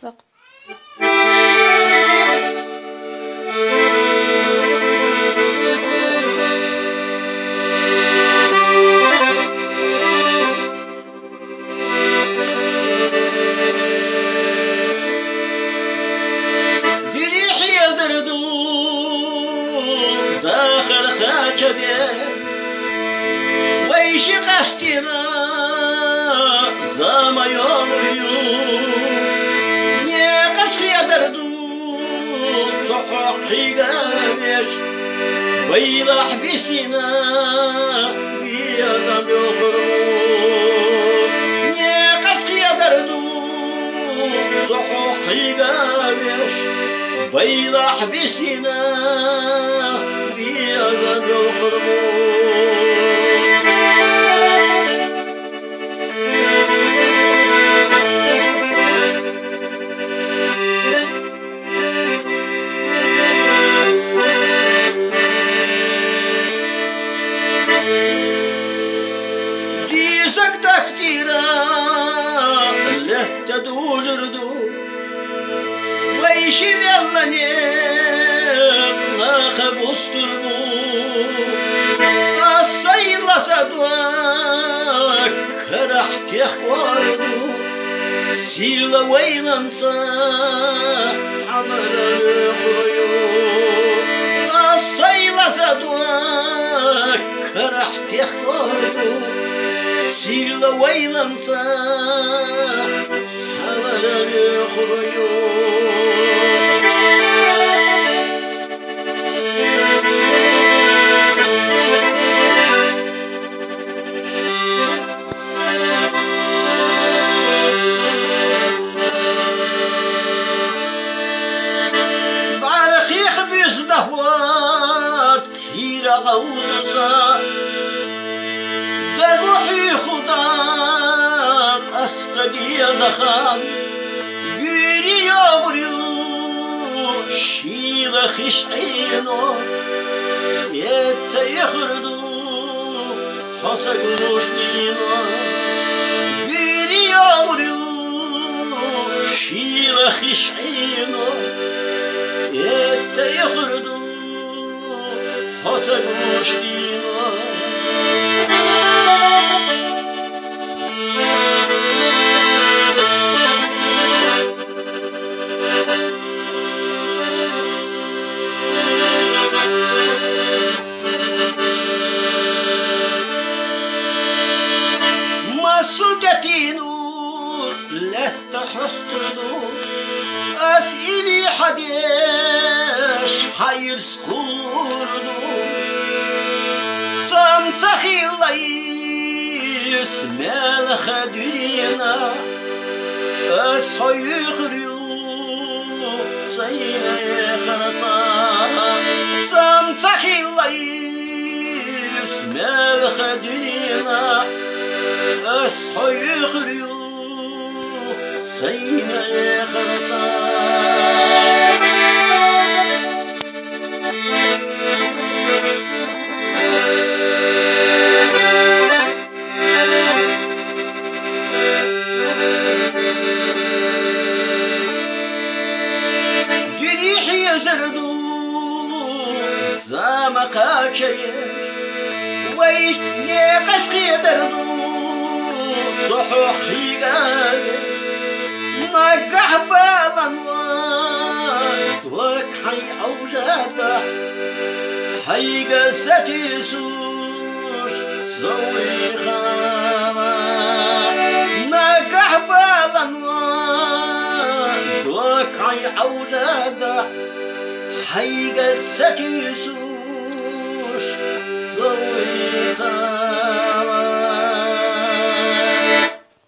وقت. داخل خاكبه ويش قصدنا زما يوليو نيقص يدردو صحوحي قامش ويضح بسنا بيضم يخرو نيقص يدردو صحوحي قامش ويضح بسنا بيضم يخرو تدوجردو ويش بيالني لا خبستردو الصيلة تدوك كرحت يخواردو سيلا وين انسى حمر الخيو الصيلة تدوك كرحت يخواردو سيلا وين انسى بعرخيخ بيزدهوات هيرا غوزا ذبوحي خداك أستدي دخان بيري يابريو شيغ خشعينو يتيخردو حسقوش لينو بيري يابريو شيغ خشعينو يتيخردو حسقوش لينو مسجتينو لا تحسدو أسئلي حديش حيرس خلوردو سمسخي ليس مال خدرينا أسحيخريو سينا خرطا سمسخي ليس مال خدرينا أصحى يخريو سينا خرطا جريحي يزردو زامقا شيء ويش نيقص خيدردو صحوحي قاية نقح بالانوان دوك حي أوجاده حي قستي سوش زوي خاما نقح بالانوان دوك حي أوجاده حي قستي سوش زوي